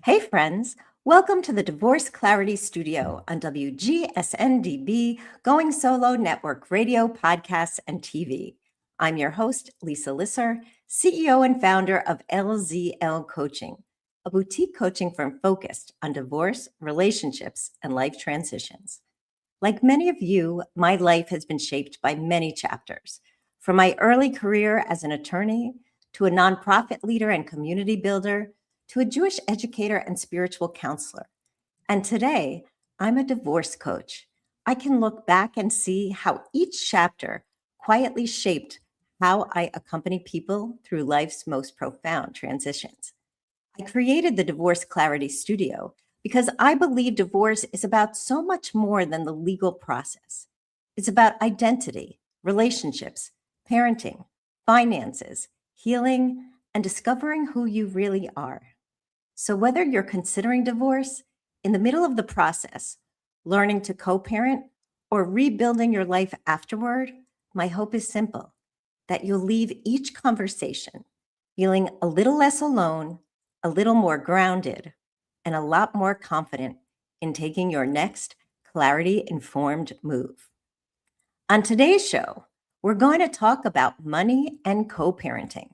Hey, friends. Welcome to the Divorce Clarity Studio on WGSN-DB, Going Solo Network Radio, Podcasts, and TV. I'm your host, Lisa Lisser, CEO and founder of LZL Coaching, a boutique coaching firm focused on divorce, relationships, and life transitions. Like many of you, my life has been shaped by many chapters, from my early career as an attorney to a nonprofit leader and community builder to a Jewish educator and spiritual counselor. And today, I'm a divorce coach. I can look back and see how each chapter quietly shaped how I accompany people through life's most profound transitions. I created the Divorce Clarity Studio because I believe divorce is about so much more than the legal process. It's about identity, relationships, parenting, finances, healing, and discovering who you really are. So, whether you're considering divorce, in the middle of the process, learning to co parent, or rebuilding your life afterward, my hope is simple: that you'll leave each conversation feeling a little less alone, a little more grounded, and a lot more confident in taking your next clarity informed move. On today's show, we're going to talk about money and co parenting.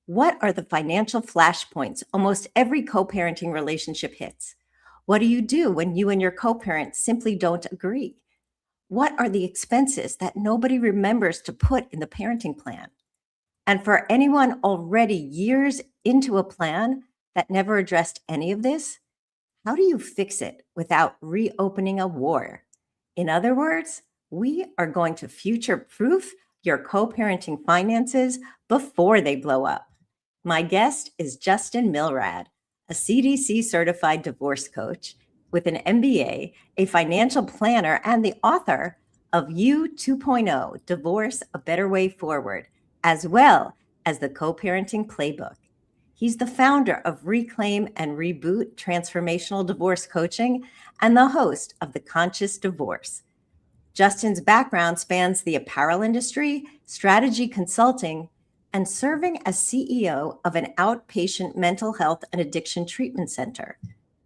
What are the financial flashpoints almost every co parenting relationship hits? What do you do when you and your co parent simply don't agree? What are the expenses that nobody remembers to put in the parenting plan? And for anyone already years into a plan that never addressed any of this, how do you fix it without reopening a war? In other words, we are going to future proof your co parenting finances before they blow up. My guest is Justin Milrad, a CDC certified divorce coach with an MBA, a financial planner, and the author of You 2.0 Divorce: A Better Way Forward, as well as the co-parenting playbook. He's the founder of Reclaim and Reboot Transformational Divorce Coaching and the host of The Conscious Divorce. Justin's background spans the apparel industry, strategy consulting, and serving as CEO of an outpatient mental health and addiction treatment center.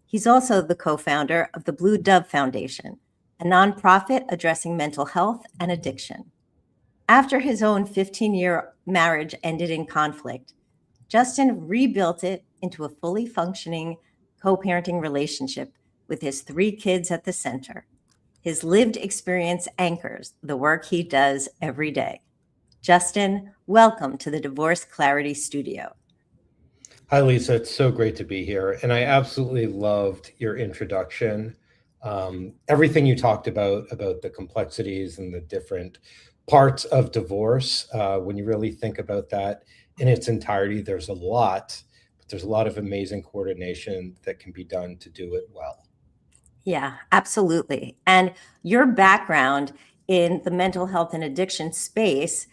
He's also the co-founder of the Blue Dove Foundation, a nonprofit addressing mental health and addiction. After his own 15-year marriage ended in conflict, Justin rebuilt it into a fully functioning co-parenting relationship with his 3 kids at the center. His lived experience anchors the work he does every day. Justin, welcome to the Divorce Clarity Studio. Hi, Lisa. It's so great to be here. And I absolutely loved your introduction. Everything you talked about the complexities and the different parts of divorce. When you really think about that in its entirety, there's a lot, but there's a lot of amazing coordination that can be done to do it well. Yeah, absolutely. And your background in the mental health and addiction space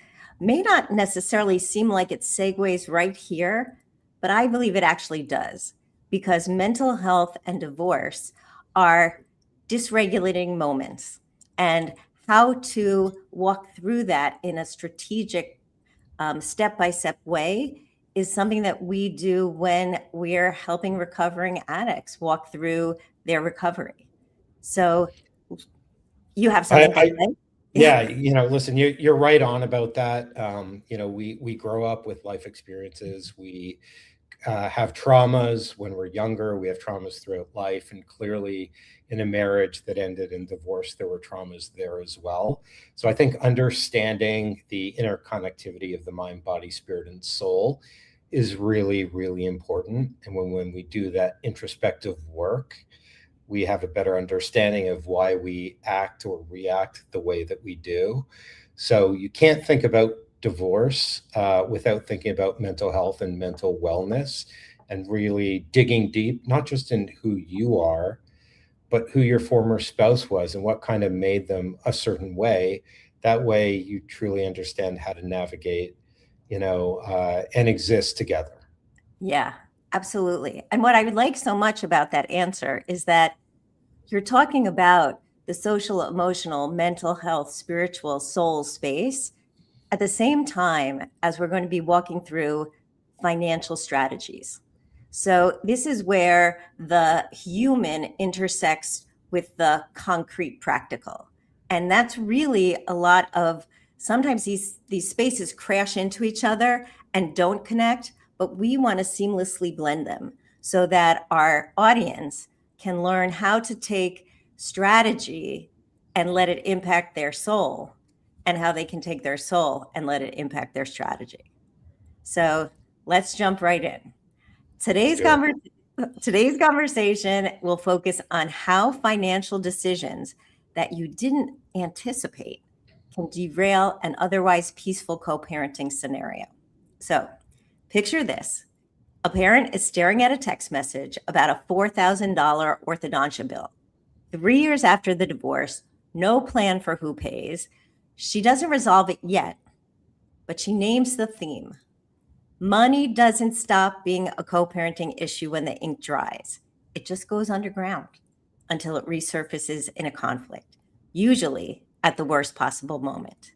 may not necessarily seem like it segues right here, but I believe it actually does, because mental health and divorce are dysregulating moments, and how to walk through that in a strategic, step-by-step way is something that we do when we're helping recovering addicts walk through their recovery. So you have something to I say? Yeah, listen, you're right on about that. We grow up with life experiences. We have traumas when we're younger. We have traumas throughout life, and clearly, in a marriage that ended in divorce, there were traumas there as well. So I think understanding the interconnectivity of the mind, body, spirit, and soul is really, really important. And when we do that introspective work, we have a better understanding of why we act or react the way that we do. So you can't think about divorce without thinking about mental health and mental wellness, and really digging deep, not just in who you are, but who your former spouse was and what kind of made them a certain way. That way you truly understand how to navigate, and exist together. Yeah, absolutely. And what I would like so much about that answer is that you're talking about the social, emotional, mental health, spiritual, soul space at the same time as we're going to be walking through financial strategies. So this is where the human intersects with the concrete practical. And that's really a lot of, sometimes these spaces crash into each other and don't connect, but we want to seamlessly blend them so that our audience can learn how to take strategy and let it impact their soul, and how they can take their soul and let it impact their strategy. So let's jump right in. Let's Today's do it. today's conversation will focus on how financial decisions that you didn't anticipate can derail an otherwise peaceful co-parenting scenario. So, picture this. A parent is staring at a text message about a $4,000 orthodontia bill. 3 years after the divorce, no plan for who pays. She doesn't resolve it yet, but she names the theme. Money doesn't stop being a co-parenting issue when the ink dries. It just goes underground until it resurfaces in a conflict, usually at the worst possible moment.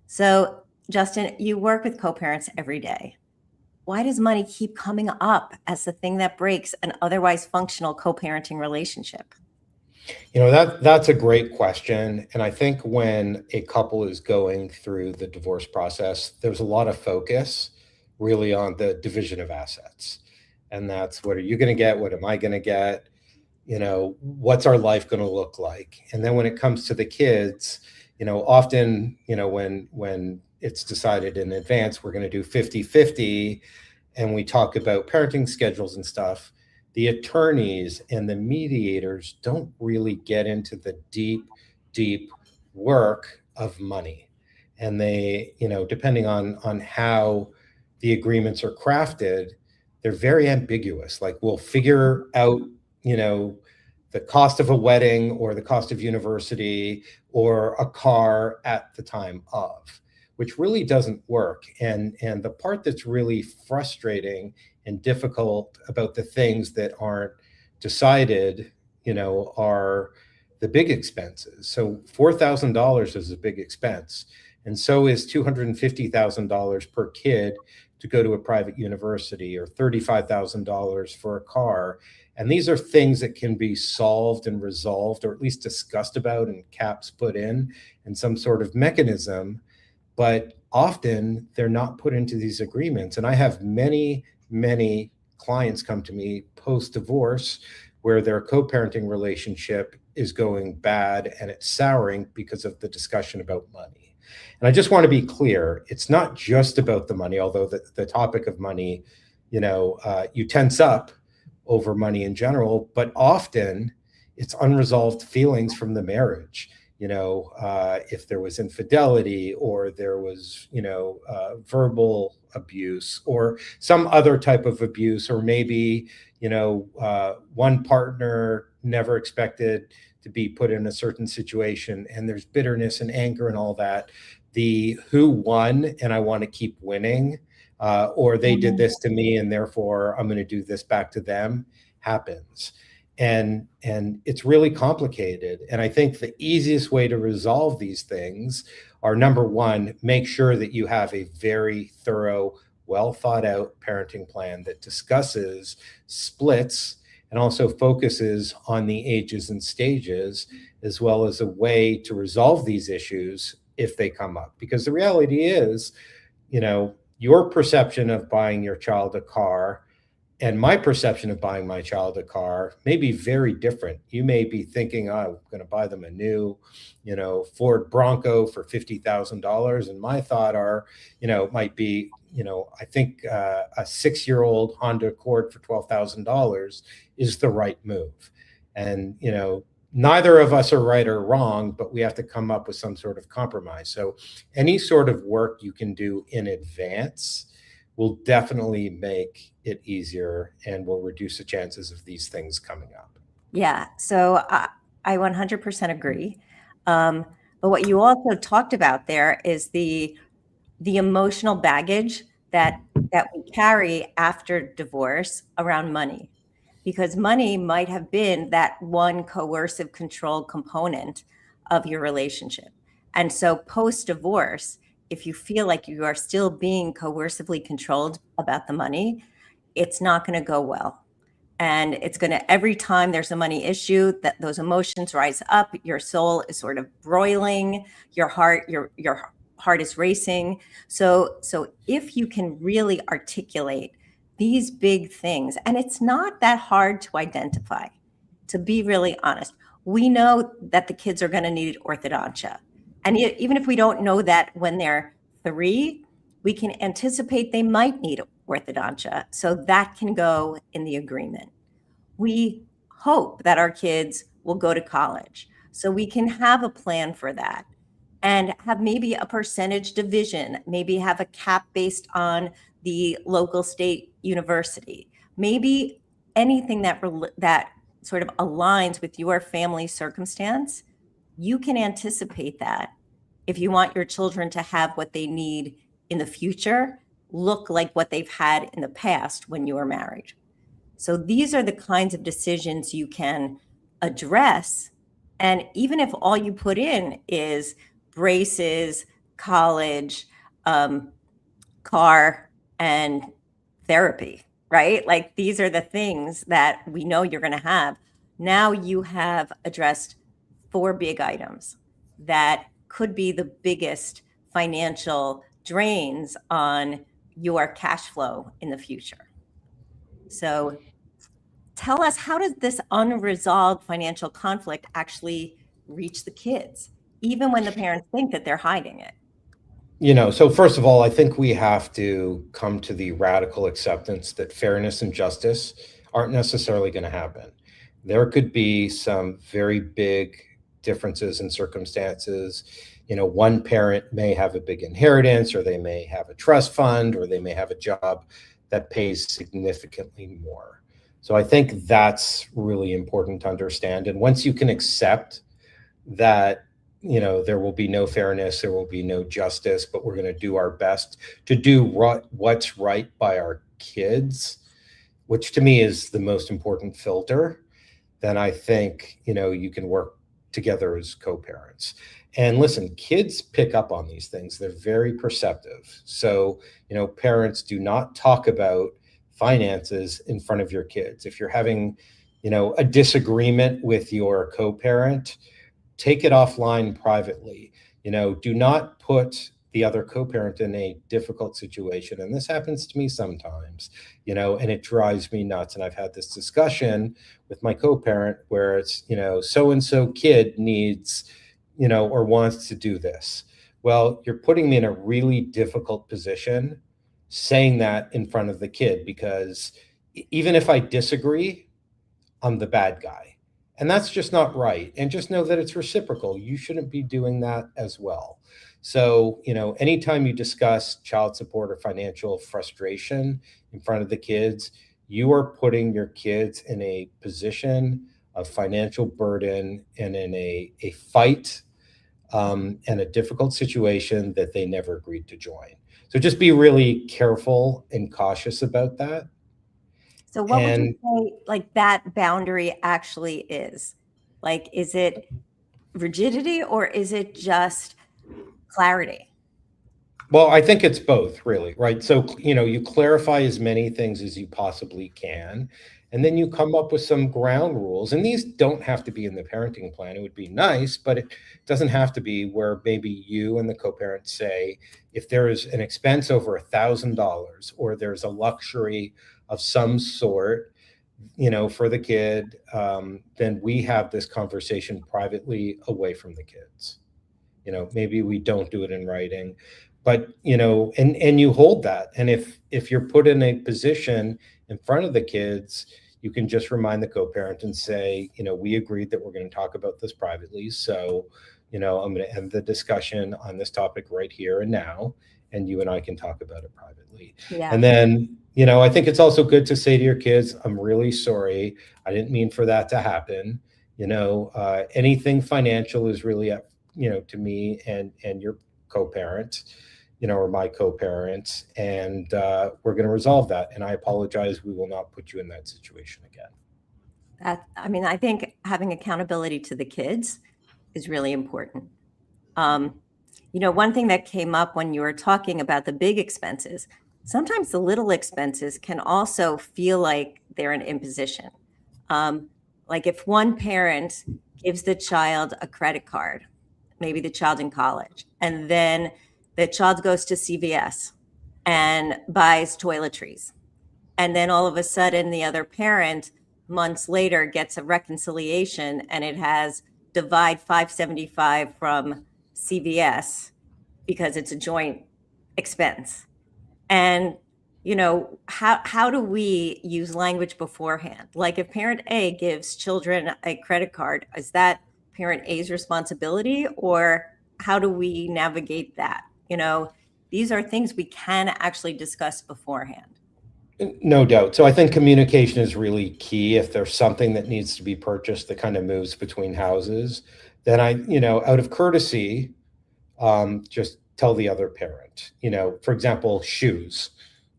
So, Justin, you work with co-parents every day. Why does money keep coming up as the thing that breaks an otherwise functional co-parenting relationship? That's a great question. And I think when a couple is going through the divorce process, there's a lot of focus really on the division of assets. And that's, what are you going to get? What am I going to get? What's our life going to look like? And then when it comes to the kids, often, when it's decided in advance, we're going to do 50-50, and we talk about parenting schedules and stuff, the attorneys and the mediators don't really get into the deep work of money. And they, depending on how the agreements are crafted, they're very ambiguous. Like, we'll figure out, the cost of a wedding or the cost of university or a car at the time of, which really doesn't work. And the part that's really frustrating and difficult about the things that aren't decided, are the big expenses. So $4,000 is a big expense. And so is $250,000 per kid to go to a private university, or $35,000 for a car. And these are things that can be solved and resolved, or at least discussed about, and caps put in, and some sort of mechanism. But often they're not put into these agreements. And I have many clients come to me post-divorce where their co-parenting relationship is going bad and it's souring because of the discussion about money. And I just want to be clear, it's not just about the money, although the topic of money, you tense up over money in general, but often it's unresolved feelings from the marriage. If there was infidelity, or there was, verbal abuse, or some other type of abuse, or maybe, one partner never expected to be put in a certain situation, and there's bitterness and anger and all that. The who won and I want to keep winning, or they did this to me and therefore I'm going to do this back to them, happens. And it's really complicated. And I think the easiest way to resolve these things are, number one, make sure that you have a very thorough, well thought out parenting plan that discusses splits and also focuses on the ages and stages, as well as a way to resolve these issues if they come up. Because the reality is, your perception of buying your child a car and my perception of buying my child a car may be very different. You may be thinking, oh, I'm going to buy them a new, Ford Bronco for $50,000. And my thought might be, I think a 6-year-old Honda Accord for $12,000 is the right move. And, neither of us are right or wrong, but we have to come up with some sort of compromise. So any sort of work you can do in advance will definitely make it easier and will reduce the chances of these things coming up. Yeah, so I 100% agree. But what you also talked about there is the emotional baggage that we carry after divorce around money, because money might have been that one coercive control component of your relationship. And so post-divorce, if you feel like you are still being coercively controlled about the money, it's not going to go well. And it's going to, every time there's a money issue, that those emotions rise up, your soul is sort of broiling, your heart is racing. So if you can really articulate these big things, and it's not that hard to identify, to be really honest, we know that the kids are going to need orthodontia. And even if we don't know that when they're 3, we can anticipate they might need orthodontia. So that can go in the agreement. We hope that our kids will go to college. So we can have a plan for that and have maybe a percentage division, maybe have a cap based on the local state university, maybe anything that sort of aligns with your family circumstance. You can anticipate that if you want your children to have what they need in the future, look like what they've had in the past when you were married. So these are the kinds of decisions you can address. And even if all you put in is braces, college, car, and therapy, right? Like these are the things that we know you're going to have. Now you have addressed 4 big items that could be the biggest financial drains on your cash flow in the future. So tell us, how does this unresolved financial conflict actually reach the kids, even when the parents think that they're hiding it? So first of all, I think we have to come to the radical acceptance that fairness and justice aren't necessarily going to happen. There could be some very big differences in circumstances. One parent may have a big inheritance, or they may have a trust fund, or they may have a job that pays significantly more. So I think that's really important to understand. And once you can accept that, there will be no fairness, there will be no justice, but we're going to do our best to do what's right by our kids, which to me is the most important filter, then I think, you can work together as co-parents. And listen, kids pick up on these things. They're very perceptive. So, parents, do not talk about finances in front of your kids. If you're having, a disagreement with your co-parent, take it offline privately. Do not put the other co-parent in a difficult situation. And this happens to me sometimes, and it drives me nuts. And I've had this discussion with my co-parent where it's, so-and-so kid needs, or wants to do this. Well, you're putting me in a really difficult position saying that in front of the kid, because even if I disagree, I'm the bad guy. And that's just not right. And just know that it's reciprocal. You shouldn't be doing that as well. So, anytime you discuss child support or financial frustration in front of the kids, you are putting your kids in a position of financial burden and in a fight and a difficult situation that they never agreed to join. So just be really careful and cautious about that. So what would you say, like, that boundary actually is? Like, is it rigidity or is it just clarity? Well, I think it's both, really, right? So, you clarify as many things as you possibly can, and then you come up with some ground rules. And these don't have to be in the parenting plan. It would be nice, but it doesn't have to be, where maybe you and the co-parent say, if there is an expense over $1,000, or there's a luxury of some sort, for the kid, then we have this conversation privately away from the kids. Maybe we don't do it in writing, but and you hold that. And if you're put in a position in front of the kids, you can just remind the co-parent and say, we agreed that we're going to talk about this privately. So, I'm going to end the discussion on this topic right here and now, and you and I can talk about it privately. Yeah. And then, I think it's also good to say to your kids, I'm really sorry. I didn't mean for that to happen. Anything financial is really up, to me and your co-parent, or my co-parents, and we're going to resolve that. And I apologize. We will not put you in that situation again. I think having accountability to the kids is really important. One thing that came up when you were talking about the big expenses, sometimes the little expenses can also feel like they're an imposition. Like if one parent gives the child a credit card, maybe the child in college, and then the child goes to CVS and buys toiletries. And then all of a sudden, the other parent months later gets a reconciliation and it has divide 575 from CVS because it's a joint expense. And how do we use language beforehand? Like if parent A gives children a credit card, is that parent A's responsibility, or how do we navigate that? These are things we can actually discuss beforehand. No doubt. So I think communication is really key. If there's something that needs to be purchased that kind of moves between houses, then out of courtesy, just tell the other parent, for example, shoes,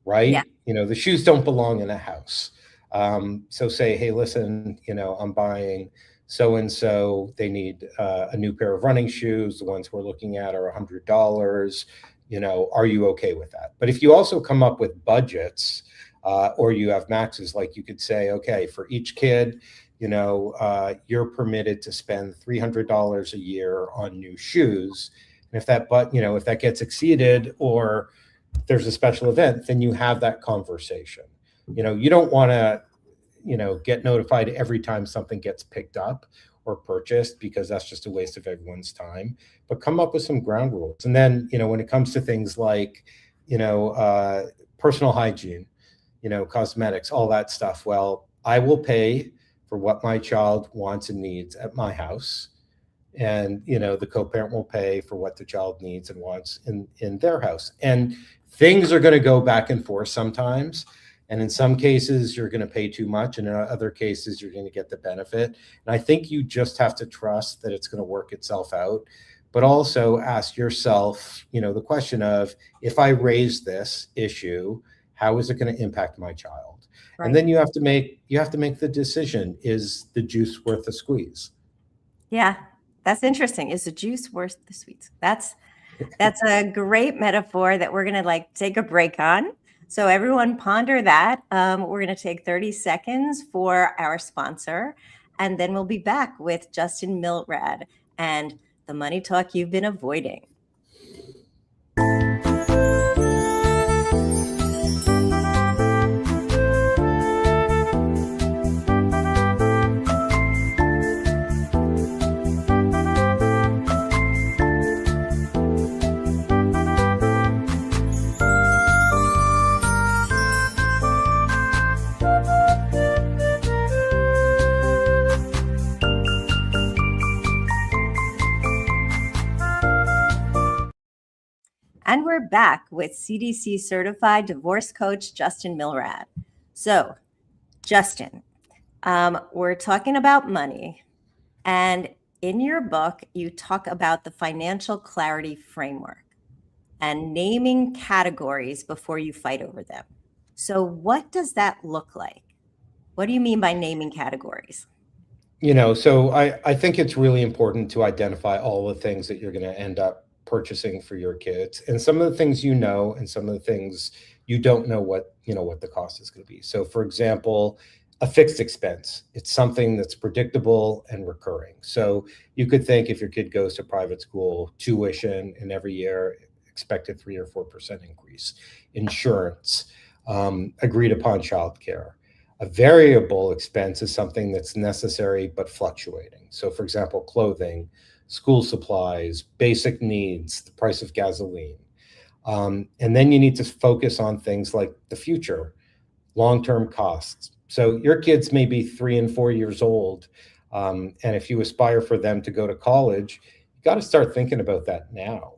right? Yeah. The shoes don't belong in a house. So say, hey, listen, I'm buying so-and-so, they need a new pair of running shoes. The ones we're looking at are $100. Are you okay with that? But if you also come up with budgets, or you have maxes, like you could say, okay, for each kid, you're permitted to spend $300 a year on new shoes. And if that gets exceeded, or there's a special event, then you have that conversation. You don't want to, get notified every time something gets picked up or purchased, because that's just a waste of everyone's time. But come up with some ground rules. And then, when it comes to things like, personal hygiene, cosmetics, all that stuff. Well, I will pay for what my child wants and needs at my house. And, the co-parent will pay for what the child needs and wants in their house. And things are going to go back and forth sometimes. And in some cases, you're going to pay too much. And in other cases, you're going to get the benefit. And I think you just have to trust that it's going to work itself out. But also ask yourself, the question of, if I raise this issue, how is it going to impact my child? Right. And then you have to make the decision: is the juice worth the squeeze? Yeah, that's interesting. Is the juice worth the squeeze? That's a great metaphor that we're going to take a break on. So everyone ponder that. We're going to take 30 seconds for our sponsor, and then we'll be back with Justin Milrad and the money talk you've been avoiding. And we're back with CDC certified divorce coach, Justin Milrad. So, Justin, we're talking about money. And in your book, you talk about the financial clarity framework and naming categories before you fight over them. So what does that look like? What do you mean by naming categories? So I think it's really important to identify all the things that you're going to end up purchasing for your kids, and some of the things and some of the things you don't know what the cost is going to be. So for example, a fixed expense, it's something that's predictable and recurring. So you could think, if your kid goes to private school, tuition, and every year expected 3 or 4% increase. Insurance, agreed upon childcare. A variable expense is something that's necessary but fluctuating. So for example, clothing, school supplies, basic needs, the price of gasoline. And then you need to focus on things like the future, long-term costs. So your kids may be 3 and 4 years old. And if you aspire for them to go to college, you got to start thinking about that now.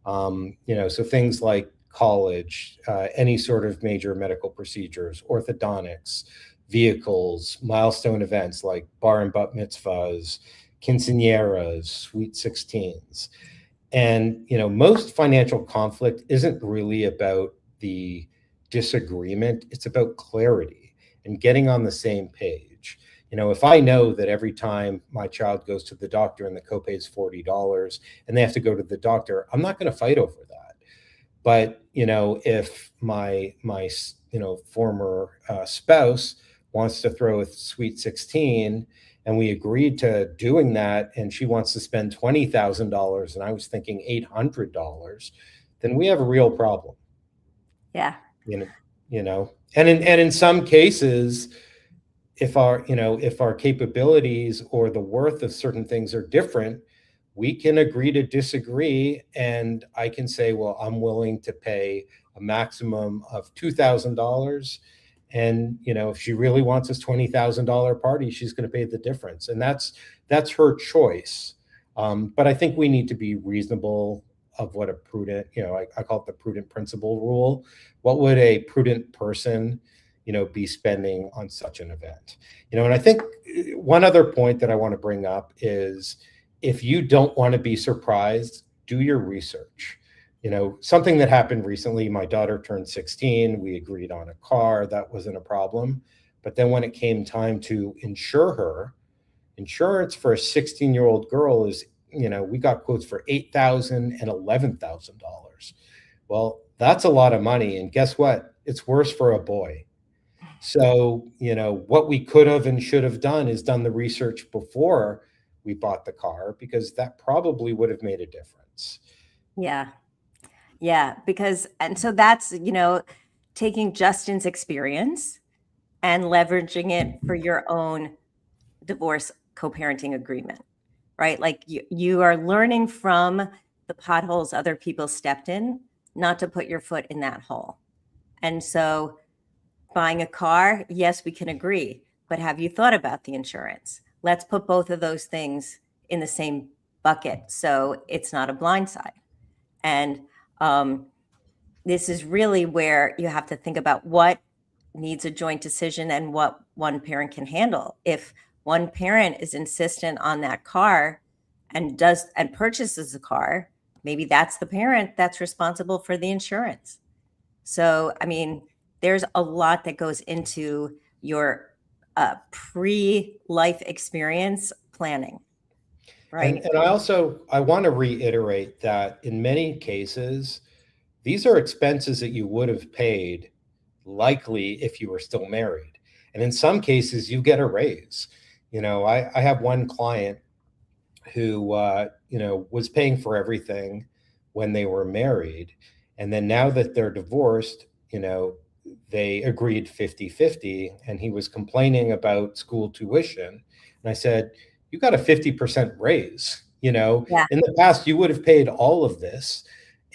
So things like college, any sort of major medical procedures, orthodontics, vehicles, milestone events like bar and bat mitzvahs, quinceañeras, sweet 16s. And, most financial conflict isn't really about the disagreement. It's about clarity and getting on the same page. If I know that every time my child goes to the doctor and the copay is $40 and they have to go to the doctor, I'm not going to fight over that. But, if my former spouse wants to throw a sweet 16, and we agreed to doing that, and she wants to spend $20,000, and I was thinking $800, then we have a real problem. Yeah. And in some cases, if our capabilities or the worth of certain things are different, we can agree to disagree. And I can say, well, I'm willing to pay a maximum of $2,000. And, if she really wants this $20,000 party, she's going to pay the difference. And that's her choice. But I think we need to be reasonable of what a prudent, I call it the prudent principle rule. What would a prudent person, be spending on such an event? And I think one other point that I want to bring up is, if you don't want to be surprised, do your research. Something that happened recently, my daughter turned 16. We agreed on a car. That wasn't a problem. But then when it came time to insure her, insurance for a 16-year-old girl is, we got quotes for $8,000 and $11,000. Well, that's a lot of money. And guess what? It's worse for a boy. So, what we could have and should have done is done the research before we bought the car, because that probably would have made a difference. Yeah. Yeah. And so that's, taking Justin's experience and leveraging it for your own divorce co-parenting agreement, right? Like you are learning from the potholes other people stepped in, not to put your foot in that hole. And so buying a car, yes, we can agree, but have you thought about the insurance? Let's put both of those things in the same bucket so it's not a blindside. And this is really where you have to think about what needs a joint decision and what one parent can handle. If one parent is insistent on that car and purchases a car, maybe that's the parent that's responsible for the insurance. So, there's a lot that goes into your pre-life experience planning, right? And I want to reiterate that in many cases, these are expenses that you would have paid likely if you were still married. And in some cases, you get a raise. I have one client who, was paying for everything when they were married. And then now that they're divorced, they agreed 50-50, and he was complaining about school tuition. And I said, you got a 50% raise. Yeah. In the past, you would have paid all of this,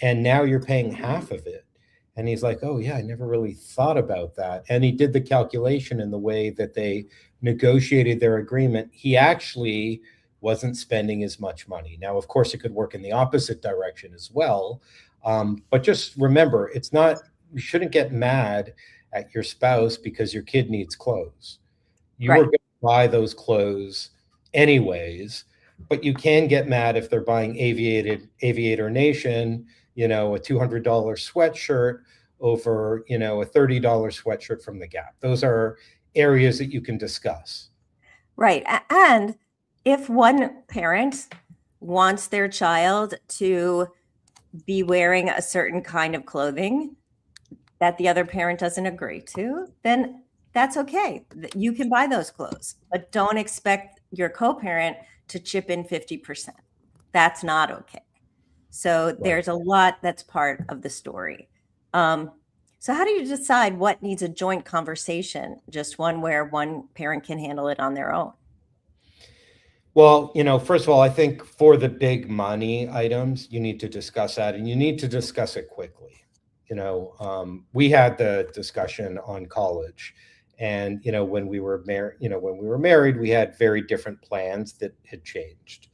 and now you're paying half of it. And he's like, oh yeah, I never really thought about that. And he did the calculation in the way that they negotiated their agreement. He actually wasn't spending as much money. Now, of course, it could work in the opposite direction as well. But just remember, you shouldn't get mad at your spouse because your kid needs clothes. You Right. are going to buy those clothes anyways, but you can get mad if they're buying Aviator Nation, a $200 sweatshirt over, a $30 sweatshirt from the Gap. Those are areas that you can discuss. Right. And if one parent wants their child to be wearing a certain kind of clothing that the other parent doesn't agree to, then that's okay. You can buy those clothes, but don't expect your co-parent to chip in 50%. That's not okay. So there's a lot that's part of the story. So how do you decide what needs a joint conversation? Just one where one parent can handle it on their own? Well, first of all, I think for the big money items, you need to discuss that, and you need to discuss it quickly. We had the discussion on college, and when we were married, we had very different plans that had changed.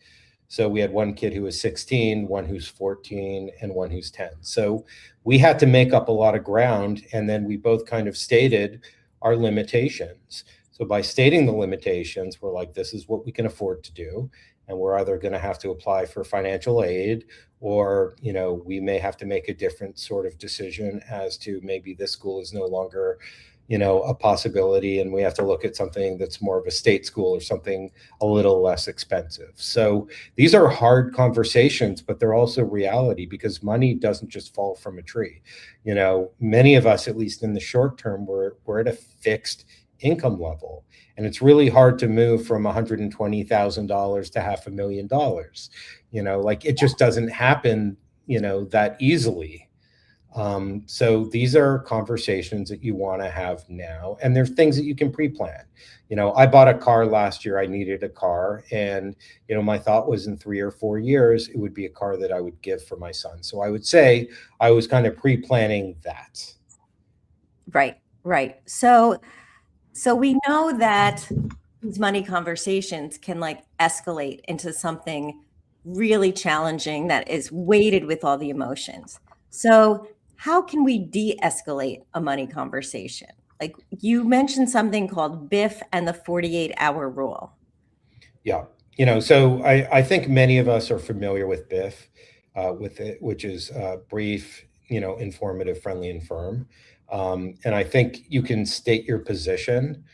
So we had one kid who was 16, one who's 14, and one who's 10. So we had to make up a lot of ground, and then we both kind of stated our limitations. So by stating the limitations, we're like, this is what we can afford to do. And we're either going to have to apply for financial aid, or, we may have to make a different sort of decision as to maybe this school is no longer, a possibility, and we have to look at something that's more of a state school or something a little less expensive. So these are hard conversations, but they're also reality, because money doesn't just fall from a tree. Many of us, at least in the short term, we're at a fixed income level. And it's really hard to move from $120,000 to $500,000. Like it just doesn't happen, that easily. So these are conversations that you want to have now, and there's things that you can pre-plan. I bought a car last year. I needed a car, and my thought was in 3 or 4 years it would be a car that I would give for my son. So I would say I was kind of pre-planning that. Right. So we know that these money conversations can like escalate into something really challenging that is weighted with all the emotions. So how can we de-escalate a money conversation? Like you mentioned something called BIF and the 48-hour rule. Yeah. So I think many of us are familiar with BIF, with it, which is brief, informative, friendly, and firm. And I think you can state your position.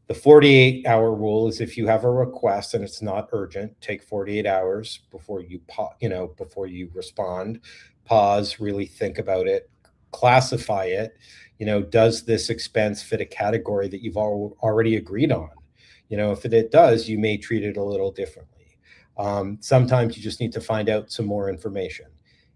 The 48-hour rule is if you have a request and it's not urgent, take 48 hours before before you respond, pause, really think about it, classify it. Does this expense fit a category that you've already agreed on? If it does, you may treat it a little differently. Sometimes you just need to find out some more information.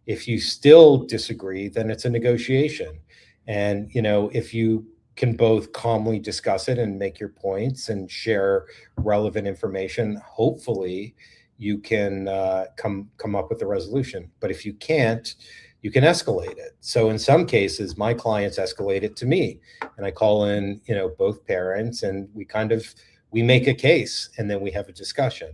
If you still disagree, then it's a negotiation. And, if you can both calmly discuss it and make your points and share relevant information, hopefully you can come up with a resolution. But if you can't, you can escalate it. So in some cases, my clients escalate it to me, and I call in, both parents, and we make a case, and then we have a discussion.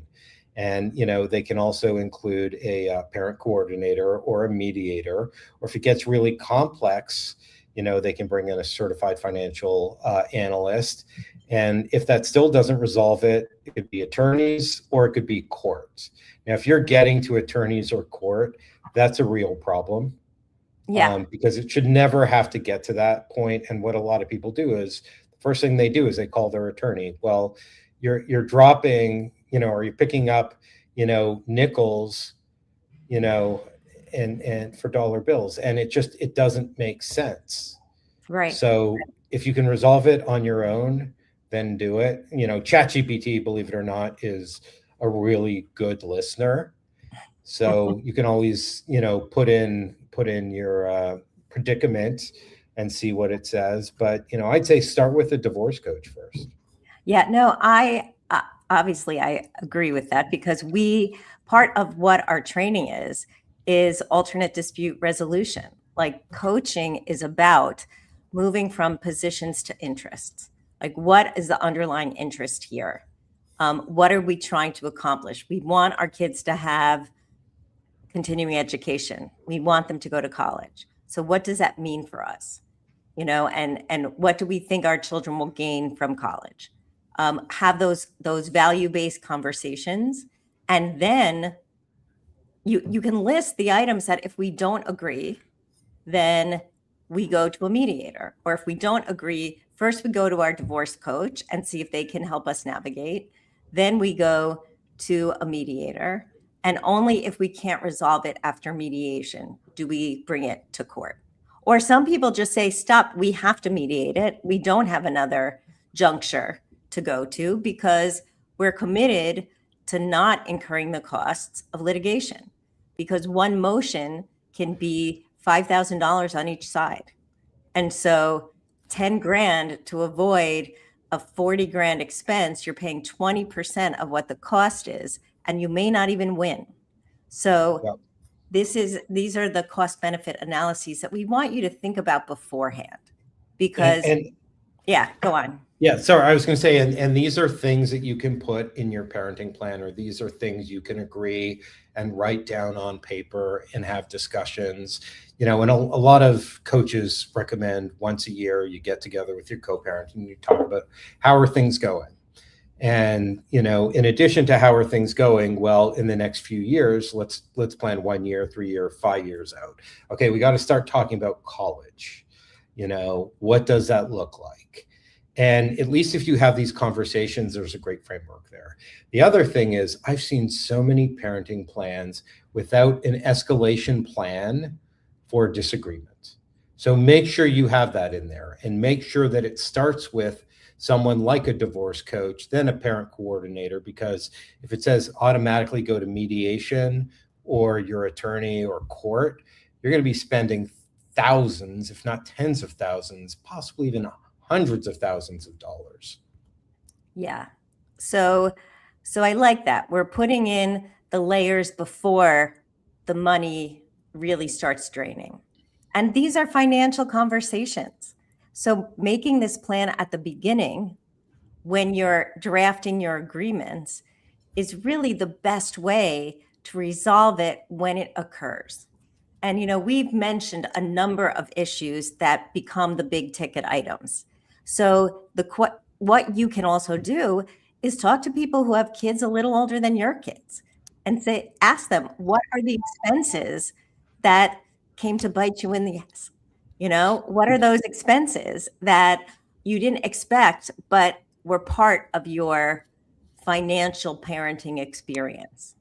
And, they can also include a parent coordinator or a mediator, or if it gets really complex, they can bring in a certified financial analyst. And if that still doesn't resolve it, it could be attorneys or it could be court. Now, if you're getting to attorneys or court, that's a real problem. Yeah. Because it should never have to get to that point. And what a lot of people do is the first thing they do is they call their attorney. Well, you're dropping, or you're picking up, nickels, and for dollar bills, and it doesn't make sense. Right. So if you can resolve it on your own, then do it. ChatGPT, believe it or not, is a really good listener. So you can always, put in your predicament and see what it says. But, I'd say start with a divorce coach first. Yeah, no, I obviously I agree with that, because part of what our training is alternate dispute resolution. Like coaching is about moving from positions to interests. Like what is the underlying interest here? What are we trying to accomplish? We want our kids to have continuing education. We want them to go to college. So what does that mean for us? And what do we think our children will gain from college? Have those value-based conversations, and then you can list the items that if we don't agree, then we go to a mediator. Or if we don't agree, first we go to our divorce coach and see if they can help us navigate. Then we go to a mediator. And only if we can't resolve it after mediation do we bring it to court. Or some people just say, stop, we have to mediate it. We don't have another juncture to go to because we're committed to not incurring the costs of litigation, because one motion can be $5,000 on each side. And so 10 grand to avoid a 40 grand expense, you're paying 20% of what the cost is, and you may not even win. So Yep. These are the cost benefit analyses that we want you to think about beforehand, because yeah, go on. Yeah, sorry, I was going to say, and these are things that you can put in your parenting plan, or these are things you can agree and write down on paper and have discussions. And a lot of coaches recommend once a year you get together with your co-parent and you talk about how are things going. And, in addition to how are things going, well, in the next few years, let's plan 1 year, 3 year, 5 years out. Okay, we got to start talking about college. What does that look like? And at least if you have these conversations, there's a great framework there. The other thing is I've seen so many parenting plans without an escalation plan for disagreement. So make sure you have that in there, and make sure that it starts with someone like a divorce coach, then a parent coordinator, because if it says automatically go to mediation or your attorney or court, you're going to be spending thousands, if not tens of thousands, possibly even hundreds of thousands of dollars. Yeah. So I like that. We're putting in the layers before the money really starts draining. And these are financial conversations. So making this plan at the beginning when you're drafting your agreements is really the best way to resolve it when it occurs. And, we've mentioned a number of issues that become the big ticket items. So what you can also do is talk to people who have kids a little older than your kids and ask them, what are the expenses that came to bite you in the ass? What are those expenses that you didn't expect, but were part of your financial parenting experience?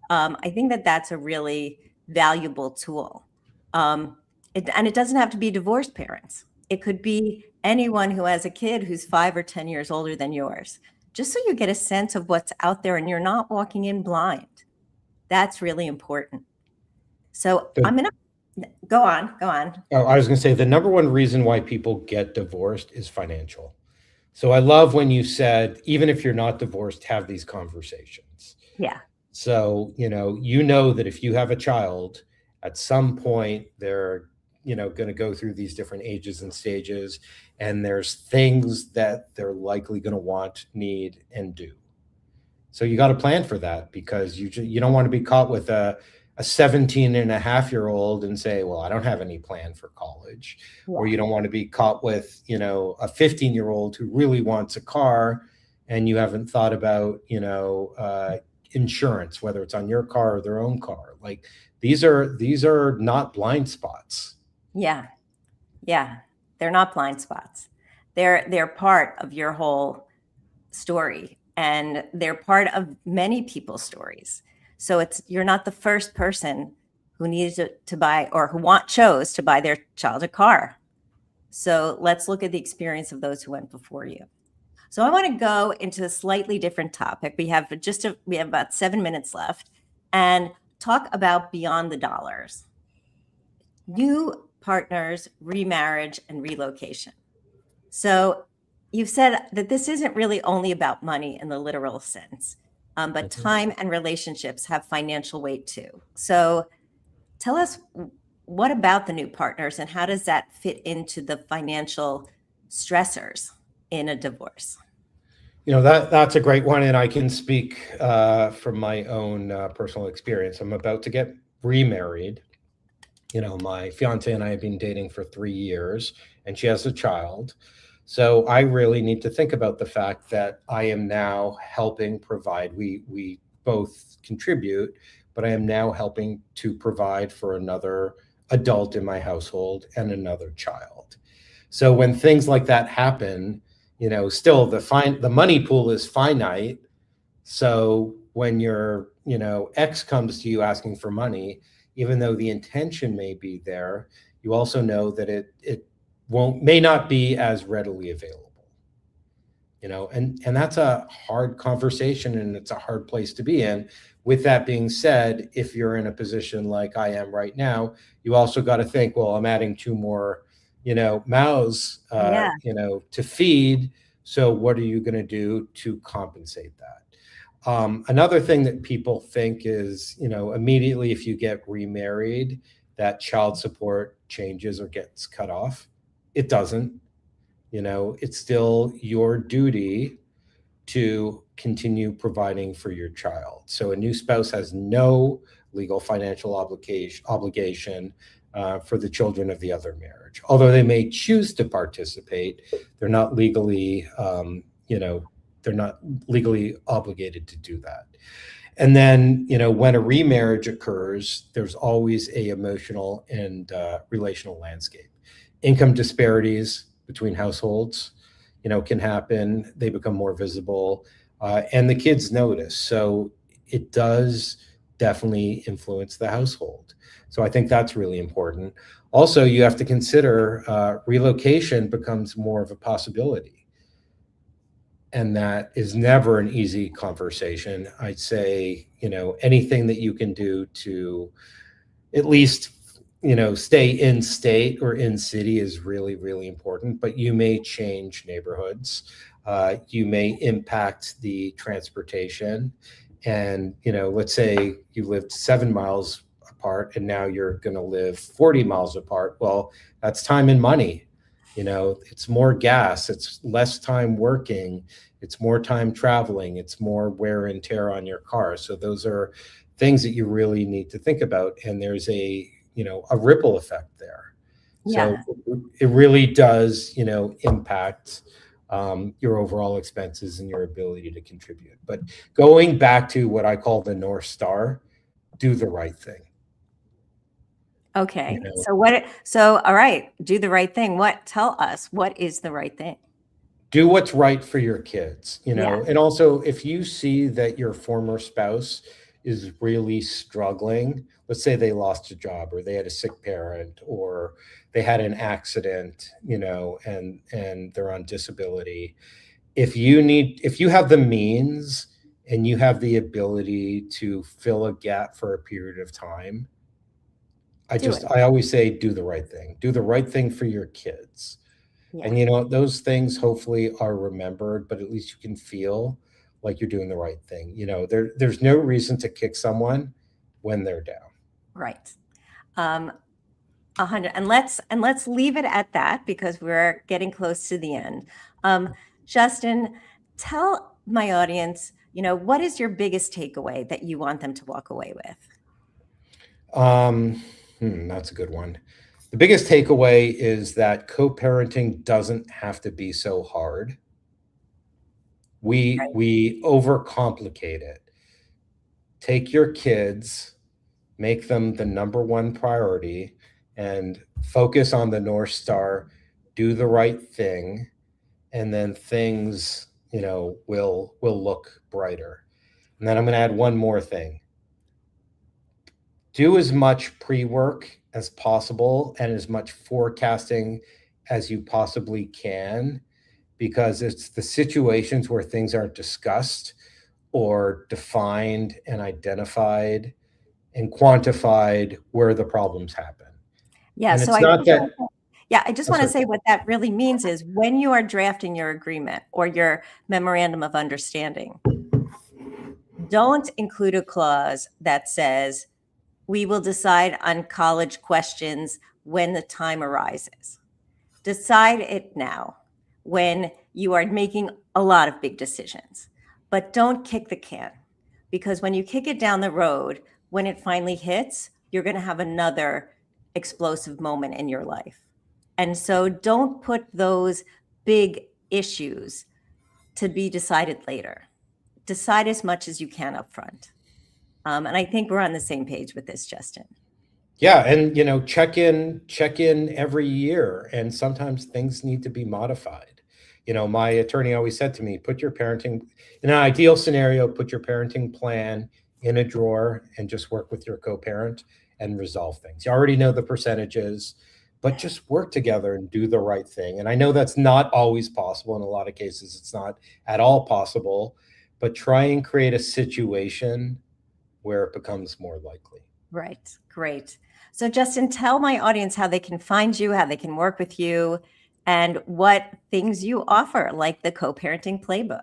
I think that that's a really valuable tool. And it doesn't have to be divorced parents. It could be anyone who has a kid who's 5 or 10 years older than yours, just so you get a sense of what's out there and you're not walking in blind. That's really important. So I'm going to go on. Oh, I was going to say the number one reason why people get divorced is financial. So I love when you said, even if you're not divorced, have these conversations. Yeah. So, that if you have a child, at some point they're, going to go through these different ages and stages, and there's things that they're likely going to want, need, and do. So you got to plan for that, because you don't want to be caught with a 17 and a half year old and say, well, I don't have any plan for college. Yeah. Or you don't want to be caught with, a 15-year-old who really wants a car and you haven't thought about, insurance, whether it's on your car or their own car. Like these are not blind spots. Yeah. They're not blind spots. They're part of your whole story, and they're part of many people's stories. So you're not the first person who needed to buy or who chose to buy their child a car. So let's look at the experience of those who went before you. So I want to go into a slightly different topic. We have about 7 minutes left, and talk about beyond the dollars. New partners, remarriage, and relocation. So you've said that this isn't really only about money in the literal sense, but time and relationships have financial weight too. So tell us, what about the new partners, and how does that fit into the financial stressors in a divorce? That's a great one, and I can speak from my own personal experience. I'm about to get remarried. My fiance and I have been dating for 3 years, and she has a child. So I really need to think about the fact that I am now helping provide. We both contribute, but I am now helping to provide for another adult in my household and another child. So when things like that happen, still the money pool is finite. So when your, ex comes to you asking for money, even though the intention may be there, you also know that it may not be as readily available, and that's a hard conversation, and it's a hard place to be in. With that being said, if you're in a position like I am right now, you also got to think, well, I'm adding 2 more, mouths, to feed. So what are you going to do to compensate that? Another thing that people think is, immediately if you get remarried, that child support changes or gets cut off. It doesn't. It's still your duty to continue providing for your child. So a new spouse has no legal financial obligation for the children of the other marriage. Although they may choose to participate, they're not legally, they're not legally obligated to do that. And then, when a remarriage occurs, there's always a emotional and relational landscape. Income disparities between households, can happen. They become more visible, and the kids notice. So it does definitely influence the household. So I think that's really important. Also, you have to consider relocation becomes more of a possibility. And that is never an easy conversation. I'd say, anything that you can do to at least, stay in state or in city is really, really important. But you may change neighborhoods. You may impact the transportation. And, let's say you lived 7 miles apart and now you're going to live 40 miles apart. Well, that's time and money. It's more gas, it's less time working, it's more time traveling, it's more wear and tear on your car. So those are things that you really need to think about. And there's a ripple effect there. So Yeah. it really does, impact your overall expenses and your ability to contribute. But going back to what I call the North Star, do the right thing. Okay. So all right, do the right thing. Tell us, what is the right thing? Do what's right for your kids, Yeah. and also if you see that your former spouse is really struggling, let's say they lost a job or they had a sick parent or they had an accident, and they're on disability. If you have the means and you have the ability to fill a gap for a period of time, Do it. I always say do the right thing. Do the right thing for your kids. Yeah. And those things hopefully are remembered, but at least you can feel like you're doing the right thing. There's no reason to kick someone when they're down. Right. 100. And let's leave it at that because we're getting close to the end. Justin, tell my audience, what is your biggest takeaway that you want them to walk away with? That's a good one. The biggest takeaway is that co-parenting doesn't have to be so hard. We overcomplicate it. Take your kids, make them the number one priority, and focus on the North Star, do the right thing, and then things, will look brighter. And then I'm going to add one more thing. Do as much pre-work as possible and as much forecasting as you possibly can, because it's the situations where things aren't discussed or defined and identified and quantified where the problems happen. Yeah. And So it's not that. yeah, I just want to Sorry. say what that really means is when you are drafting your agreement or your memorandum of understanding, don't include a clause that says, we will decide on college questions when the time arises. Decide it now when you are making a lot of big decisions, but don't kick the can, because when you kick it down the road, when it finally hits, you're going to have another explosive moment in your life. And so don't put those big issues to be decided later. Decide as much as you can up front. And I think we're on the same page with this, Justin. Yeah, and check in every year, and sometimes things need to be modified. My attorney always said to me, in an ideal scenario, put your parenting plan in a drawer and just work with your co-parent and resolve things. You already know the percentages, but just work together and do the right thing. And I know that's not always possible. In a lot of cases, it's not at all possible, but try and create a situation where it becomes more likely. Right. Great. So, Justin, tell my audience how they can find you, how they can work with you, and what things you offer, like the co-parenting playbook.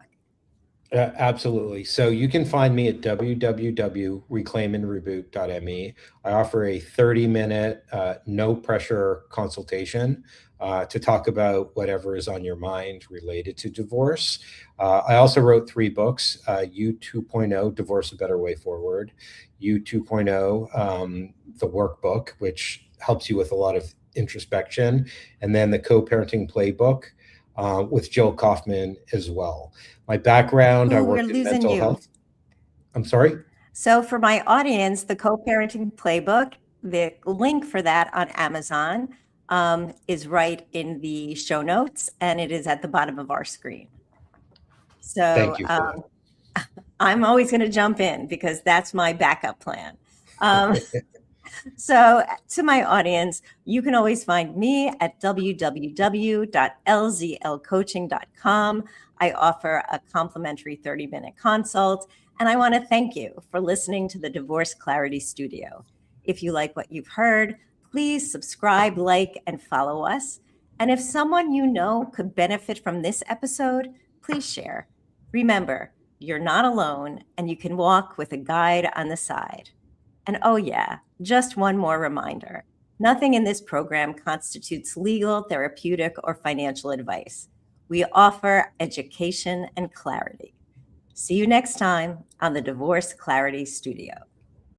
Absolutely. So you can find me at www.reclaimandreboot.me. I offer a 30-minute, no pressure consultation to talk about whatever is on your mind related to divorce. I also wrote 3 books, U 2.0, Divorce a Better Way Forward, U 2.0, the workbook, which helps you with a lot of introspection, and then the co-parenting playbook with Jill Kaufman as well. My background, I worked in mental health. I'm sorry? So for my audience, the co-parenting playbook, the link for that on Amazon is right in the show notes, and it is at the bottom of our screen. So thank you for that. I'm always going to jump in because that's my backup plan. So, to my audience, you can always find me at www.lzlcoaching.com. I offer a complimentary 30-minute consult, and I want to thank you for listening to the Divorce Clarity Studio. If you like what you've heard, please subscribe, like, and follow us. And if someone you know could benefit from this episode, please share. Remember, you're not alone, and you can walk with a guide on the side. And oh, yeah, just one more reminder. Nothing in this program constitutes legal, therapeutic, or financial advice. We offer education and clarity. See you next time on the Divorce Clarity Studio.